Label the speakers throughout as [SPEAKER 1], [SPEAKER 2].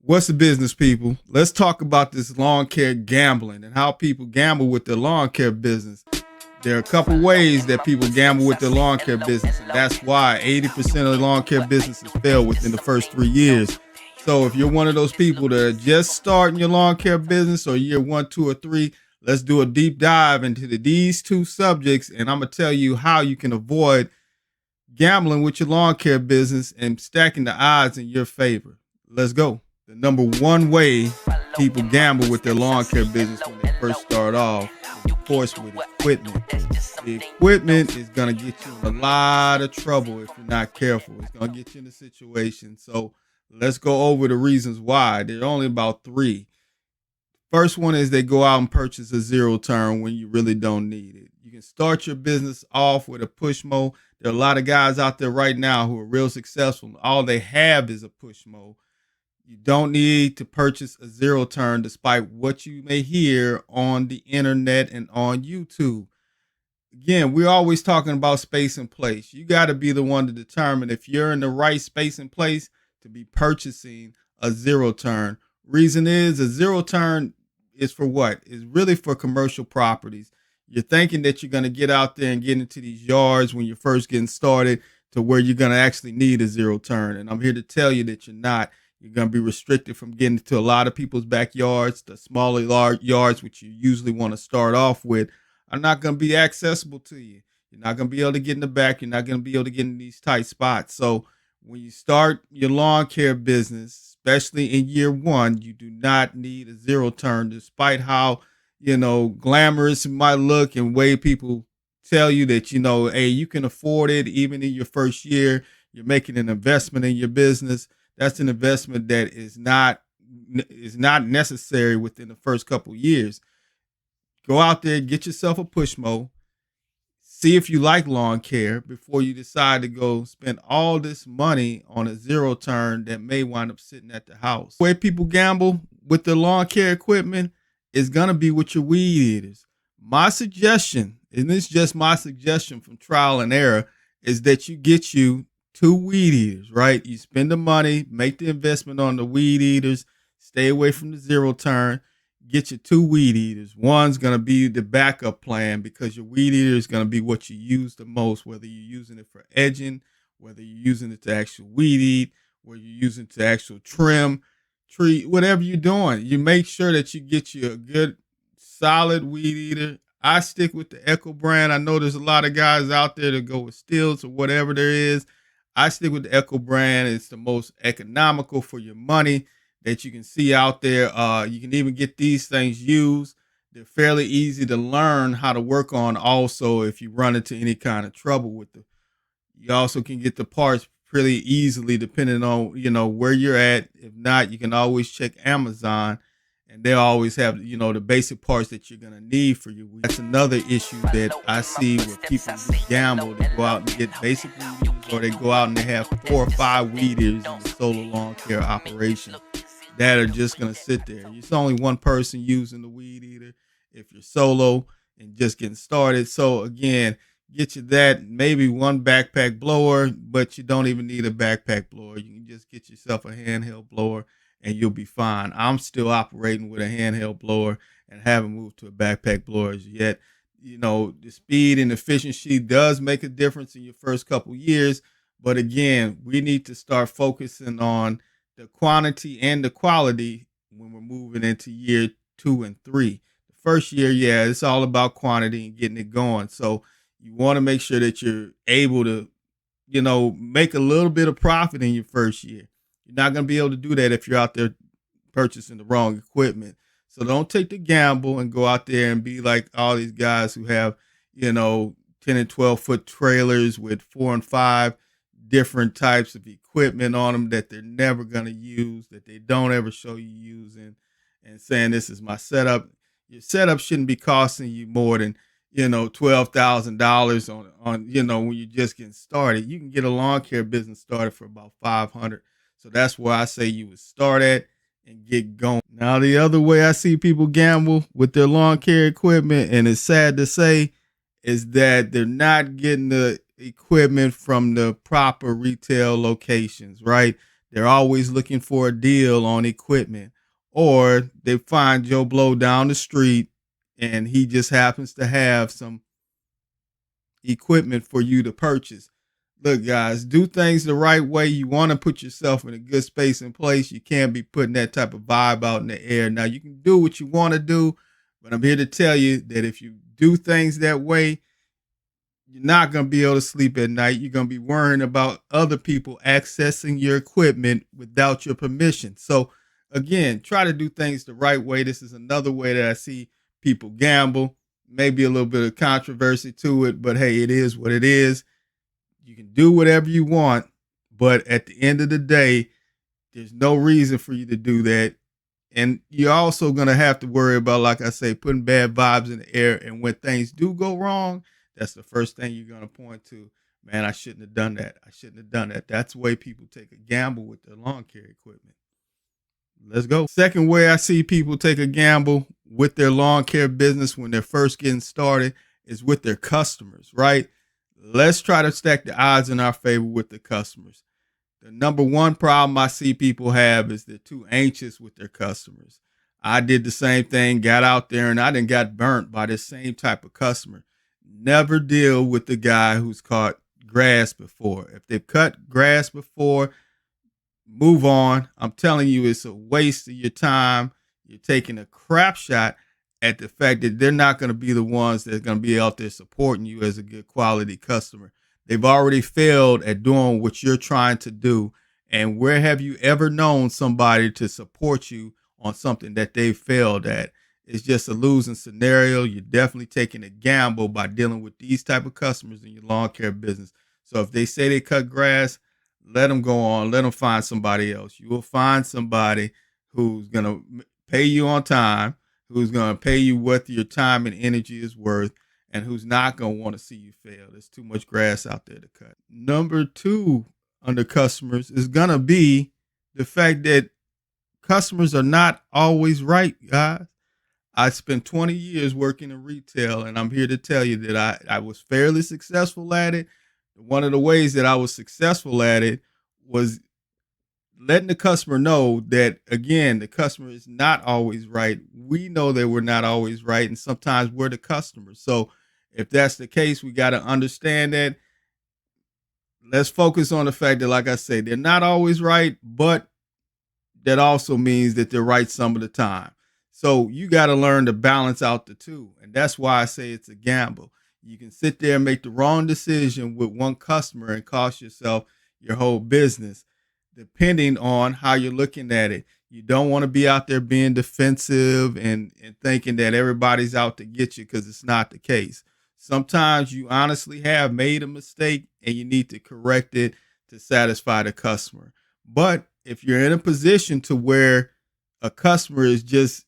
[SPEAKER 1] What's the business, people? Let's talk about this lawn care gambling and how people gamble with their lawn care business. There are a couple ways that people gamble with their lawn care business, and that's why 80% of the lawn care businesses fail within the first 3 years. So if you're one of those people that are just starting your lawn care business or year 1, 2, or 3, let's do a deep dive into these two subjects, and I'm going to tell you how you can avoid gambling with your lawn care business and stacking the odds in your favor. Let's go. The number one way people gamble with their lawn care business when they first start off is, of course, with equipment. The equipment is going to get you in a lot of trouble if you're not careful. It's going to get you in a situation. So let's go over the reasons why. There are only about 3. First one is they go out and purchase a zero turn when you really don't need it. You can start your business off with a push mow. There are a lot of guys out there right now who are real successful. All they have is a push mow. You don't need to purchase a zero turn despite what you may hear on the internet and on YouTube. Again, we're always talking about space and place. You got to be the one to determine if you're in the right space and place to be purchasing a zero turn. Reason is a zero turn is for what? It's really for commercial properties. You're thinking that you're going to get out there and get into these yards when you're first getting started to where you're going to actually need a zero turn. And I'm here to tell you that you're not. You're going to be restricted from getting to a lot of people's backyards. The smaller large yards, which you usually want to start off with, are not going to be accessible to you. You're not going to be able to get in the back. You're not going to be able to get in these tight spots. So when you start your lawn care business, especially in year 1, you do not need a zero turn, despite how, glamorous it might look and way people tell you that, hey, you can afford it even in your first year. You're making an investment in your business. That's an investment that is not necessary within the first couple of years. Go out there, get yourself a push mow. See if you like lawn care before you decide to go spend all this money on a zero turn that may wind up sitting at the house. The way people gamble with their lawn care equipment is going to be with your weed eaters. My suggestion, and this is just my suggestion from trial and error, is that you get you 2 weed eaters, right? You spend the money, make the investment on the weed eaters, stay away from the zero turn, get your 2 weed eaters. One's going to be the backup plan because your weed eater is going to be what you use the most, whether you're using it for edging, whether you're using it to actual weed eat, whether you're using it to actual trim, tree, whatever you're doing. You make sure that you get you a good, solid weed eater. I stick with the Echo brand. I know there's a lot of guys out there that go with Stills or whatever there is. I stick with the Echo brand. It's the most economical for your money that you can see out there. You can even get these things used. They're fairly easy to learn how to work on also if you run into any kind of trouble with them. You also can get the parts pretty easily depending on, where you're at. If not, you can always check Amazon and they'll always have, the basic parts that you're going to need for your weed. That's another issue that I see where people gamble. They go out and get basic weed eaters, or they go out and they have 4 or 5 weed eaters in the solo lawn care operation that are just going to sit there. It's only one person using the weed eater if you're solo and just getting started. So again, get you that, maybe one backpack blower, but you don't even need a backpack blower. You can just get yourself a handheld blower and you'll be fine. I'm still operating with a handheld blower and haven't moved to a backpack blower as yet. The speed and efficiency does make a difference in your first couple years. But again, we need to start focusing on the quantity and the quality when we're moving into year 2 and 3. The first year, it's all about quantity and getting it going. So you want to make sure that you're able to, make a little bit of profit in your first year. You're not going to be able to do that if you're out there purchasing the wrong equipment. So don't take the gamble and go out there and be like all these guys who have, 10 and 12 foot trailers with 4 and 5 different types of equipment on them that they're never going to use, that they don't ever show you using, and saying this is my setup. Your setup shouldn't be costing you more than, $12,000 on, when you're just getting started. You can get a lawn care business started for about $500. So that's where I say you would start at and get going. Now, the other way I see people gamble with their lawn care equipment, and it's sad to say, is that they're not getting the equipment from the proper retail locations, right? They're always looking for a deal on equipment, or they find Joe Blow down the street and he just happens to have some equipment for you to purchase. Look, guys, do things the right way. You want to put yourself in a good space and place. You can't be putting that type of vibe out in the air. Now, you can do what you want to do, but I'm here to tell you that if you do things that way, you're not going to be able to sleep at night. You're going to be worrying about other people accessing your equipment without your permission. So, again, try to do things the right way. This is another way that I see people gamble. Maybe a little bit of controversy to it, but hey, it is what it is. You can do whatever you want, but at the end of the day, there's no reason for you to do that. And you're also going to have to worry about, like I say, putting bad vibes in the air. And when things do go wrong, that's the first thing you're going to point to. Man, I shouldn't have done that. I shouldn't have done that. That's the way people take a gamble with their lawn care equipment. Let's go. Second way I see people take a gamble with their lawn care business when they're first getting started is with their customers, right? Let's try to stack the odds in our favor with the customers. The number one problem I see people have is they're too anxious with their customers. I did the same thing, got out there, and I done got burnt by this same type of customer. Never deal with the guy who's caught grass before. If they've cut grass before, move on. I'm telling you, it's a waste of your time. You're taking a crap shot at the fact that they're not going to be the ones that are going to be out there supporting you as a good quality customer. They've already failed at doing what you're trying to do. And where have you ever known somebody to support you on something that they failed at? It's just a losing scenario. You're definitely taking a gamble by dealing with these type of customers in your lawn care business. So if they say they cut grass, let them go on. Let them find somebody else. You will find somebody who's going to pay you on time, who's going to pay you what your time and energy is worth, and who's not going to want to see you fail. There's too much grass out there to cut. Number two under customers is going to be the fact that customers are not always right, guys. I spent 20 years working in retail, and I'm here to tell you that I was fairly successful at it. One of the ways that I was successful at it was letting the customer know that, again, the customer is not always right. We know that we're not always right, and sometimes we're the customer. So if that's the case, we got to understand that. Let's focus on the fact that, like I say, they're not always right, but that also means that they're right some of the time. So you got to learn to balance out the two. And that's why I say it's a gamble. You can sit there and make the wrong decision with one customer and cost yourself your whole business, depending on how you're looking at it. You don't want to be out there being defensive and thinking that everybody's out to get you, because it's not the case. Sometimes you honestly have made a mistake and you need to correct it to satisfy the customer. But if you're in a position to where a customer is just,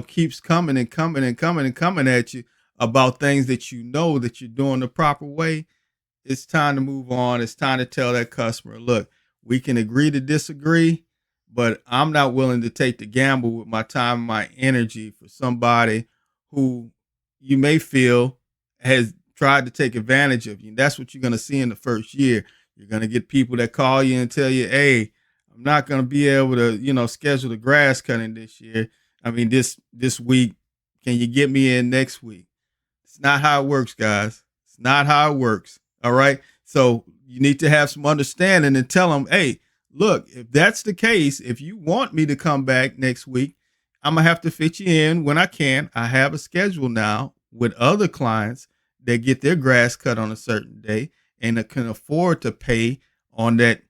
[SPEAKER 1] keeps coming and coming and coming and coming at you about things that you know that you're doing the proper way, it's time to move on. It's time to tell that customer, look, we can agree to disagree, but I'm not willing to take the gamble with my time and my energy for somebody who you may feel has tried to take advantage of you. That's what you're going to see in the first year. You're going to get people that call you and tell you, hey, I'm not going to be able to, schedule the grass cutting this year. I mean, this week, can you get me in next week? It's not how it works, guys. It's not how it works. All right. So you need to have some understanding and tell them, hey, look, if that's the case, if you want me to come back next week, I'm going to have to fit you in when I can. I have a schedule now with other clients that get their grass cut on a certain day and can afford to pay on that,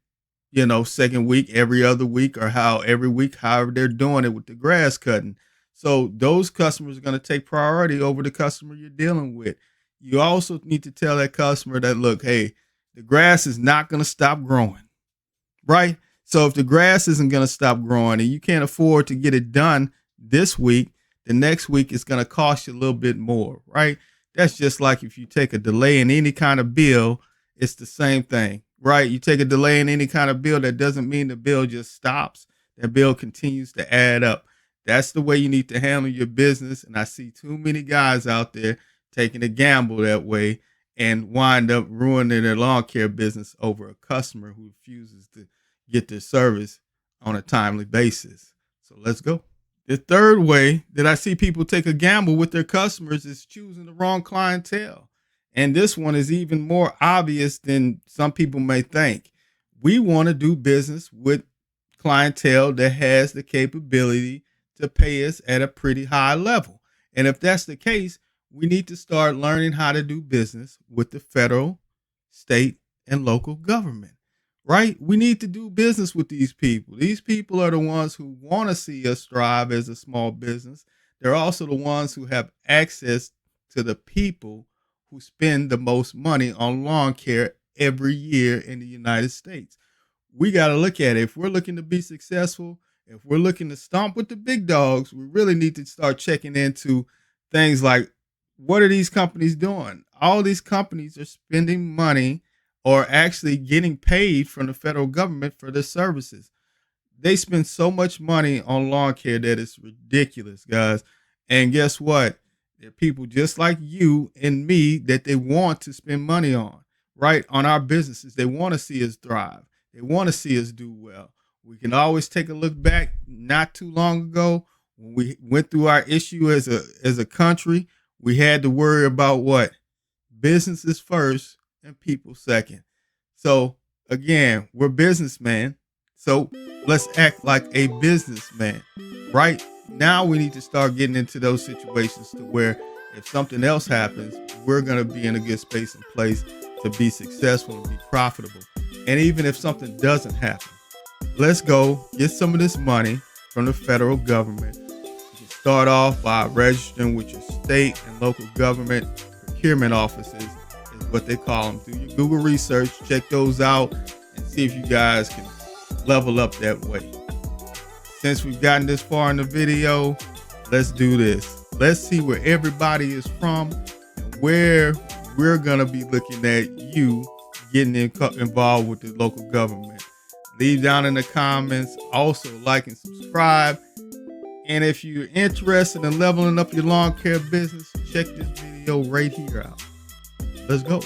[SPEAKER 1] second week, every other week, or every week, however they're doing it with the grass cutting. So those customers are going to take priority over the customer you're dealing with. You also need to tell that customer that, look, hey, the grass is not going to stop growing, right? So if the grass isn't going to stop growing and you can't afford to get it done this week, the next week is going to cost you a little bit more, right? That's just like if you take a delay in any kind of bill, it's the same thing, right? You take a delay in any kind of bill, that doesn't mean the bill just stops. That bill continues to add up. That's the way you need to handle your business. And I see too many guys out there taking a gamble that way and wind up ruining their lawn care business over a customer who refuses to, get their service on a timely basis. So let's go. The third way that I see people take a gamble with their customers is choosing the wrong clientele. And this one is even more obvious than some people may think. We want to do business with clientele that has the capability to pay us at a pretty high level. And if that's the case, we need to start learning how to do business with the federal, state, and local government, right? We need to do business with these people. These people are the ones who want to see us thrive as a small business. They're also the ones who have access to the people who spend the most money on lawn care every year in the United States. We got to look at it. If we're looking to be successful, if we're looking to stomp with the big dogs, we really need to start checking into things like, what are these companies doing? All these companies are spending money or actually getting paid from the federal government for their services. They spend so much money on lawn care that it's ridiculous, guys. And guess what? There are people just like you and me that they want to spend money on, right? On our businesses. They want to see us thrive. They want to see us do well. We can always take a look back not too long ago when we went through our issue as a country. We had to worry about what? Businesses first and people second. So again, we're businessmen. So let's act like a businessman, right? Now we need to start getting into those situations to where if something else happens, we're going to be in a good space and place to be successful and be profitable. And even if something doesn't happen, let's go get some of this money from the federal government. You can start off by registering with your state and local government procurement offices, is what they call them. Do your Google research, check those out, and see if you guys can level up that way. Since we've gotten this far in the video, let's do this. Let's see where everybody is from and where we're going to be looking at you getting involved with the local government. Leave down in the comments. Also like and subscribe. And if you're interested in leveling up your lawn care business, check this video right here out. Let's go.